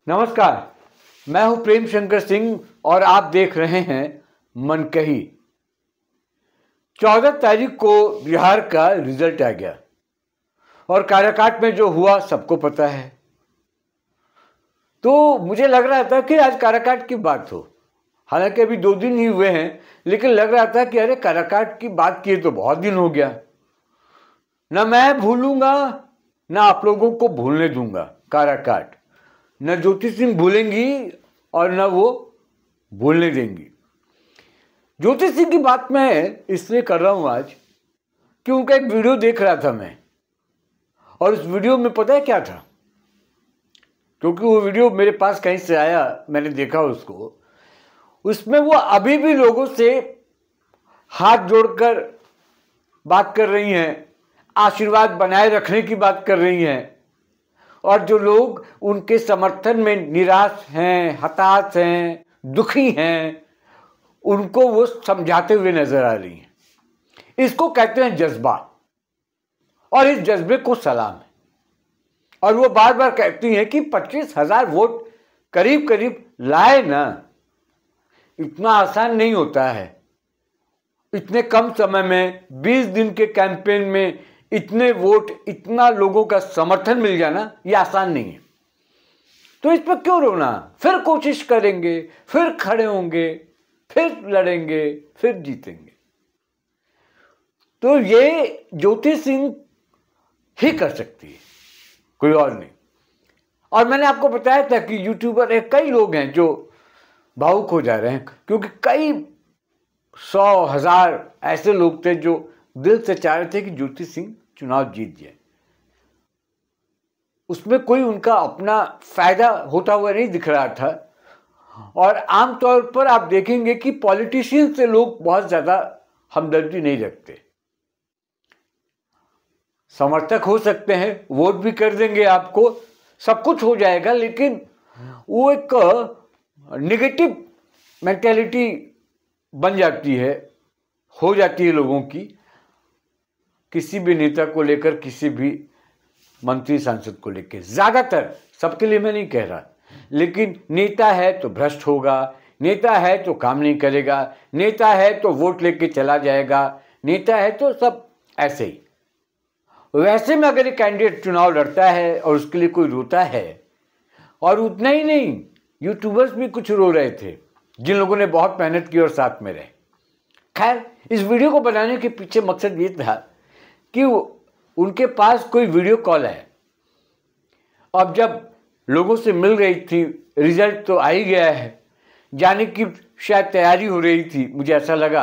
नमस्कार, मैं हूं प्रेम शंकर सिंह और आप देख रहे हैं मनकही। 14 तारीख को बिहार का रिजल्ट आ गया और काराकाट में जो हुआ सबको पता है। तो मुझे लग रहा था कि आज काराकाट की बात हो। हालांकि अभी 2 दिन ही हुए हैं, लेकिन लग रहा था कि अरे काराकाट की बात किए तो बहुत दिन हो गया। न मैं भूलूंगा न आप लोगों को भूलने दूंगा काराकाट। न ज्योति सिंह भूलेंगी और न वो भूलने देंगी। ज्योति सिंह की बात मैं इसलिए कर रहा हूं आज कि उनका एक वीडियो देख रहा था मैं, और उस वीडियो में पता है क्या था? क्योंकि वो वीडियो मेरे पास कहीं से आया, मैंने देखा उसको। उसमें वो अभी भी लोगों से हाथ जोड़कर बात कर रही हैं, आशीर्वाद बनाए रखने की बात कर रही हैं, और जो लोग उनके समर्थन में निराश हैं, हताश हैं, दुखी हैं, उनको वो समझाते हुए नजर आ रही हैं। इसको कहते हैं जज्बा, और इस जज्बे को सलाम है। और वो बार बार कहती हैं कि 25,000 वोट करीब करीब लाए ना। इतना आसान नहीं होता है। इतने कम समय में 20 दिन के कैंपेन में इतने वोट, इतना लोगों का समर्थन मिल जाना, ये आसान नहीं है। तो इस पर क्यों रोना? फिर कोशिश करेंगे, फिर खड़े होंगे, फिर लड़ेंगे, फिर जीतेंगे। तो ये ज्योति सिंह ही कर सकती है, कोई और नहीं। और मैंने आपको बताया था कि यूट्यूबर है, कई लोग हैं जो भावुक हो जा रहे हैं, क्योंकि कई 100,000 ऐसे लोग थे जो दिल से चाह रहे थे कि ज्योति सिंह चुनाव जीत जाए। उसमें कोई उनका अपना फायदा होता हुआ नहीं दिख रहा था। और आमतौर पर आप देखेंगे कि पॉलिटिशियन से लोग बहुत ज्यादा हमदर्दी नहीं रखते। समर्थक हो सकते हैं, वोट भी कर देंगे आपको, सब कुछ हो जाएगा, लेकिन वो एक नेगेटिव मेंटेलिटी बन जाती है, हो जाती है लोगों की, किसी भी नेता को लेकर, किसी भी मंत्री सांसद को लेकर। ज्यादातर, सबके लिए मैं नहीं कह रहा, लेकिन नेता है तो भ्रष्ट होगा, नेता है तो काम नहीं करेगा, नेता है तो वोट लेके चला जाएगा, नेता है तो सब ऐसे ही। वैसे में अगर एक कैंडिडेट चुनाव लड़ता है और उसके लिए कोई रोता है, और उतना ही नहीं, यूट्यूबर्स भी कुछ रो रहे थे जिन लोगों ने बहुत मेहनत की और साथ में रहे। खैर, इस वीडियो को बनाने के पीछे मकसद ये था कि उनके पास कोई वीडियो कॉल है। अब जब लोगों से मिल रही थी, रिजल्ट तो आ ही गया है, जाने की शायद तैयारी हो रही थी, मुझे ऐसा लगा।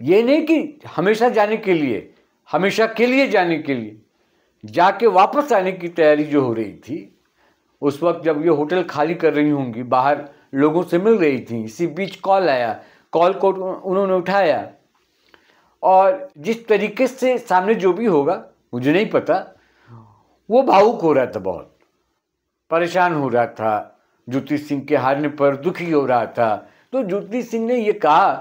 ये नहीं कि हमेशा जाने के लिए, हमेशा के लिए जाने के लिए, जाके वापस आने की तैयारी जो हो रही थी। उस वक्त जब ये होटल खाली कर रही होंगी, बाहर लोगों से मिल रही थी, इसी बीच कॉल आया। कॉल को उन्होंने उठाया, और जिस तरीके से सामने जो भी होगा मुझे नहीं पता, वो भावुक हो रहा था, बहुत परेशान हो रहा था, ज्योति सिंह के हारने पर दुखी हो रहा था। तो ज्योति सिंह ने ये कहा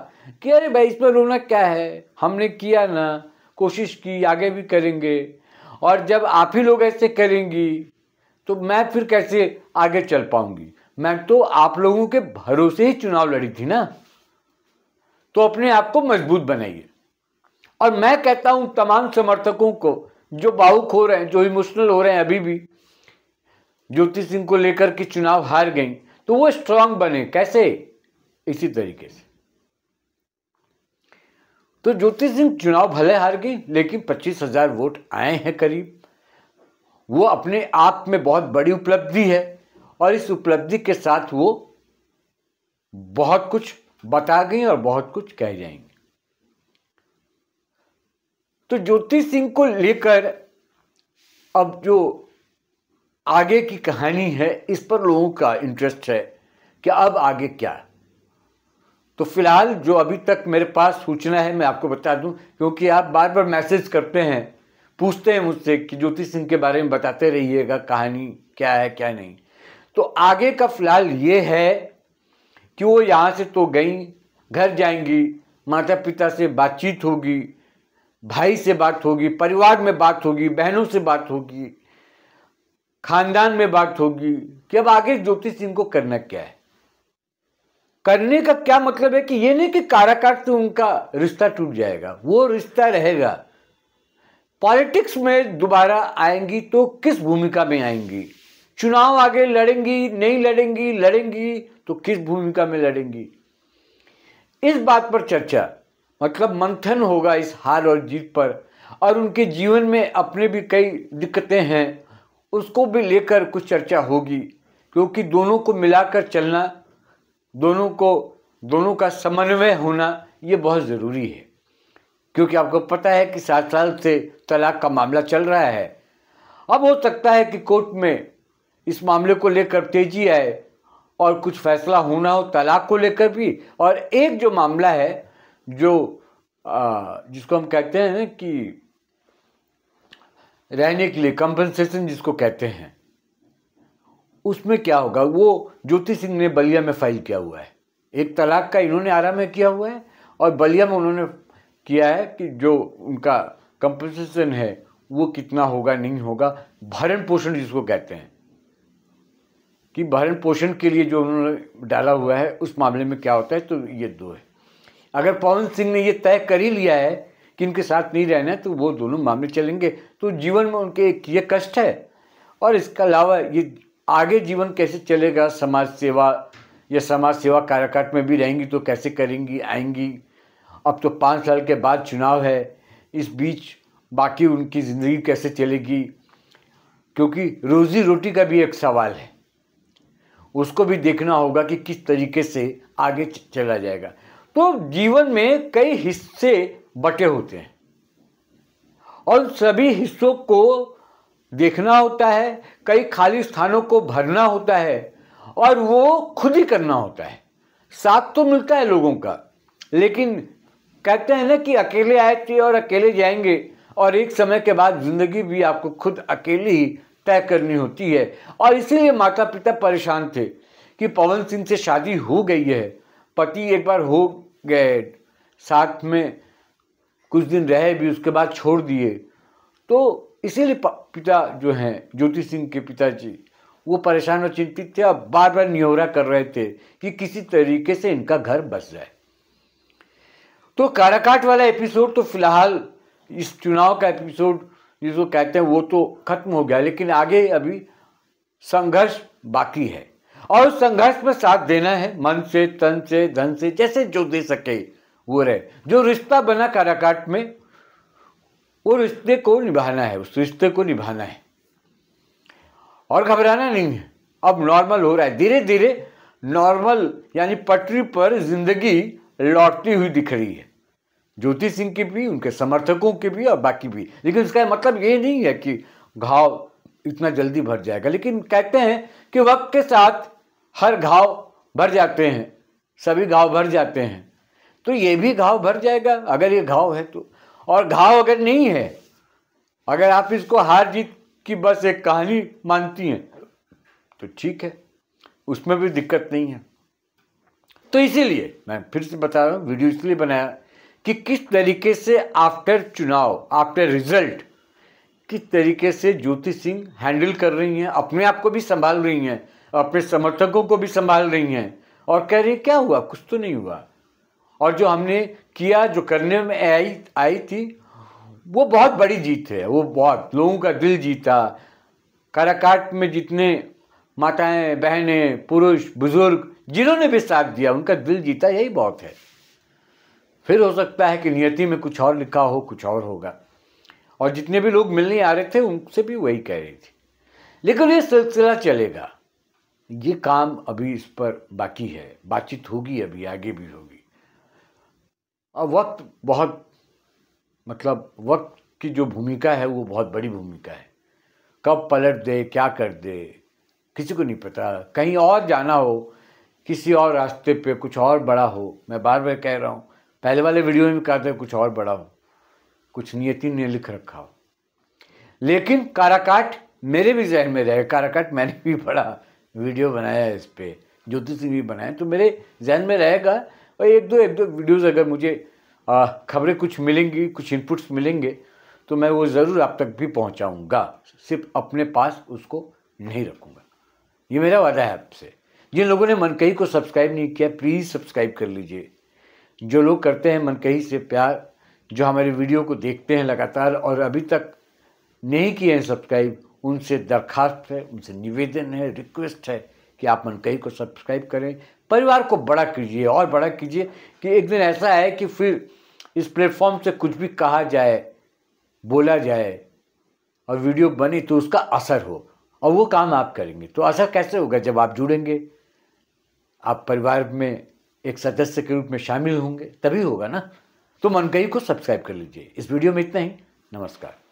कि अरे भाई, इस पर रोना क्या है, हमने किया ना, कोशिश की, आगे भी करेंगे, और जब आप ही लोग ऐसे करेंगी तो मैं फिर कैसे आगे चल पाऊंगी? मैं तो आप लोगों के भरोसे ही चुनाव लड़ी थी ना। तो अपने आप को मजबूत बनाइए। और मैं कहता हूं तमाम समर्थकों को जो भावुक हो रहे हैं, जो इमोशनल हो रहे हैं अभी भी, ज्योति सिंह को लेकर के चुनाव हार गई, तो वो स्ट्रांग बने। कैसे? इसी तरीके से। तो ज्योति सिंह चुनाव भले हार गई, लेकिन 25,000 वोट आए हैं करीब। वो अपने आप में बहुत बड़ी उपलब्धि है, और इस उपलब्धि के साथ वो बहुत कुछ बता गई और बहुत कुछ कह जाएंगे। तो ज्योति सिंह को लेकर अब जो आगे की कहानी है, इस पर लोगों का इंटरेस्ट है कि अब आगे क्या। तो फिलहाल जो अभी तक मेरे पास सूचना है, मैं आपको बता दूं, क्योंकि आप बार बार मैसेज करते हैं, पूछते हैं मुझसे कि ज्योति सिंह के बारे में बताते रहिएगा, कहानी क्या है क्या नहीं। तो आगे का फिलहाल ये है कि वो यहाँ से तो गई, घर जाएंगी, माता पिता से बातचीत होगी, भाई से बात होगी, परिवार में बात होगी, बहनों से बात होगी, खानदान में बात होगी कि अब आगे ज्योति सिंह को करना क्या है। करने का क्या मतलब है कि ये नहीं कि काराकाट से उनका रिश्ता टूट जाएगा, वो रिश्ता रहेगा। पॉलिटिक्स में दोबारा आएंगी तो किस भूमिका में आएंगी, चुनाव आगे लड़ेंगी नहीं लड़ेंगी, लड़ेंगी तो किस भूमिका में लड़ेंगी, इस बात पर चर्चा मतलब मंथन होगा इस हार और जीत पर। और उनके जीवन में अपने भी कई दिक्कतें हैं, उसको भी लेकर कुछ चर्चा होगी, क्योंकि दोनों को मिलाकर चलना, दोनों का समन्वय होना ये बहुत ज़रूरी है। क्योंकि आपको पता है कि 7 साल से तलाक का मामला चल रहा है। अब हो सकता है कि कोर्ट में इस मामले को लेकर तेजी आए और कुछ फैसला होना हो तलाक को लेकर भी। और एक जो मामला है जो जिसको हम कहते हैं ना कि रहने के लिए कंपनसेशन जिसको कहते हैं, उसमें क्या होगा। वो ज्योति सिंह ने बलिया में फाइल किया हुआ है, एक तलाक का इन्होंने आरा में किया हुआ है और बलिया में उन्होंने किया है कि जो उनका कंपनसेशन है वो कितना होगा नहीं होगा। भरण पोषण जिसको कहते हैं कि भरण पोषण के लिए जो उन्होंने डाला हुआ है उस मामले में क्या होता है। तो ये दो है। अगर पवन सिंह ने ये तय कर ही लिया है कि इनके साथ नहीं रहना है तो वो दोनों मामले चलेंगे। तो जीवन में उनके एक ये कष्ट है। और इसके अलावा ये आगे जीवन कैसे चलेगा, समाज सेवा या समाज सेवा काराकाट में भी रहेंगी तो कैसे करेंगी, आएंगी। अब तो 5 साल के बाद चुनाव है, इस बीच बाकी उनकी ज़िंदगी कैसे चलेगी, क्योंकि रोज़ी रोटी का भी एक सवाल है, उसको भी देखना होगा कि किस तरीके से आगे चला जाएगा। तो जीवन में कई हिस्से बटे होते हैं और सभी हिस्सों को देखना होता है, कई खाली स्थानों को भरना होता है और वो खुद ही करना होता है। साथ तो मिलता है लोगों का, लेकिन कहते हैं ना कि अकेले आए थे और अकेले जाएंगे, और एक समय के बाद ज़िंदगी भी आपको खुद अकेले ही तय करनी होती है। और इसीलिए माता पिता परेशान थे कि पवन सिंह से शादी हो गई है, पति एक बार हो गए, साथ में कुछ दिन रहे भी, उसके बाद छोड़ दिए। तो इसीलिए पिता जो हैं ज्योति सिंह के पिताजी वो परेशान और चिंतित थे और बार बार निहोरा कर रहे थे कि किसी तरीके से इनका घर बस जाए। तो काराकाट वाला एपिसोड तो फिलहाल इस चुनाव का एपिसोड जिसको कहते हैं वो तो खत्म हो गया, लेकिन आगे अभी संघर्ष बाकी है और उस संघर्ष में साथ देना है, मन से, तन से, धन से, जैसे जो दे सके वो रहे। जो रिश्ता बना काराकाट में वो रिश्ते को निभाना है, उस रिश्ते को निभाना है और घबराना नहीं है। अब नॉर्मल हो रहा है, धीरे धीरे नॉर्मल यानी पटरी पर जिंदगी लौटती हुई दिख रही है, ज्योति सिंह की भी, उनके समर्थकों की भी और बाकी भी। लेकिन इसका मतलब ये नहीं है कि घाव इतना जल्दी भर जाएगा, लेकिन कहते हैं कि वक्त के साथ हर घाव भर जाते हैं, सभी घाव भर जाते हैं, तो ये भी घाव भर जाएगा अगर ये घाव है तो। और घाव अगर नहीं है, अगर आप इसको हार जीत की बस एक कहानी मानती हैं तो ठीक है, उसमें भी दिक्कत नहीं है। तो इसीलिए मैं फिर से बता रहा हूँ, वीडियो इसलिए बनाया कि किस तरीके से आफ्टर चुनाव, आफ्टर रिजल्ट, किस तरीके से ज्योति सिंह हैंडल कर रही हैं, अपने आप को भी संभाल रही हैं, अपने समर्थकों को भी संभाल रही हैं और कह रही क्या हुआ, कुछ तो नहीं हुआ। और जो हमने किया, जो करने में आई थी, वो बहुत बड़ी जीत है, वो बहुत लोगों का दिल जीता। काराकाट में जितने माताएं, बहनें, पुरुष, बुजुर्ग जिन्होंने भी साथ दिया, उनका दिल जीता, यही बहुत है। फिर हो सकता है कि नियति में कुछ और लिखा हो, कुछ और होगा। और जितने भी लोग मिलने आ रहे थे उनसे भी वही कह रही थी। लेकिन ये सिलसिला चलेगा, ये काम अभी इस पर बाकी है, बातचीत होगी, अभी आगे भी होगी। और वक्त बहुत, मतलब वक्त की जो भूमिका है वो बहुत बड़ी भूमिका है। कब पलट दे, क्या कर दे, किसी को नहीं पता। कहीं और जाना हो, किसी और रास्ते पे कुछ और बड़ा हो। मैं बार बार कह रहा हूँ, पहले वाले वीडियो में भी कहा था कुछ और बड़ा हो, कुछ नियति ने लिख रखा हो। लेकिन काराकाट मेरे भी जहन में रहे, काराकाट मैंने भी बड़ा वीडियो बनाया है इस पर, ज्योति सिंह भी बनाए, तो मेरे जहन में रहेगा। और एक दो वीडियोज़ अगर मुझे खबरें कुछ मिलेंगी, कुछ इनपुट्स मिलेंगे तो मैं वो ज़रूर आप तक भी पहुंचाऊंगा। सिर्फ अपने पास उसको नहीं रखूँगा। ये मेरा वादा है आपसे। जिन लोगों ने मनकही को सब्सक्राइब नहीं किया, प्लीज़ सब्सक्राइब कर लीजिए। जो लोग करते हैं मनकही से प्यार, जो हमारे वीडियो को देखते हैं लगातार और अभी तक नहीं किए हैं सब्सक्राइब, उनसे दरखास्त है, उनसे निवेदन है, रिक्वेस्ट है कि आप मनकही को सब्सक्राइब करें। परिवार को बड़ा कीजिए और बड़ा कीजिए कि एक दिन ऐसा है कि फिर इस प्लेटफॉर्म से कुछ भी कहा जाए, बोला जाए और वीडियो बने तो उसका असर हो, और वो काम आप करेंगे। तो असर कैसे होगा? जब आप जुड़ेंगे, आप परिवार में एक सदस्य के रूप में शामिल होंगे, तभी होगा ना। तो मनकही को सब्सक्राइब कर लीजिए। इस वीडियो में इतना ही। नमस्कार।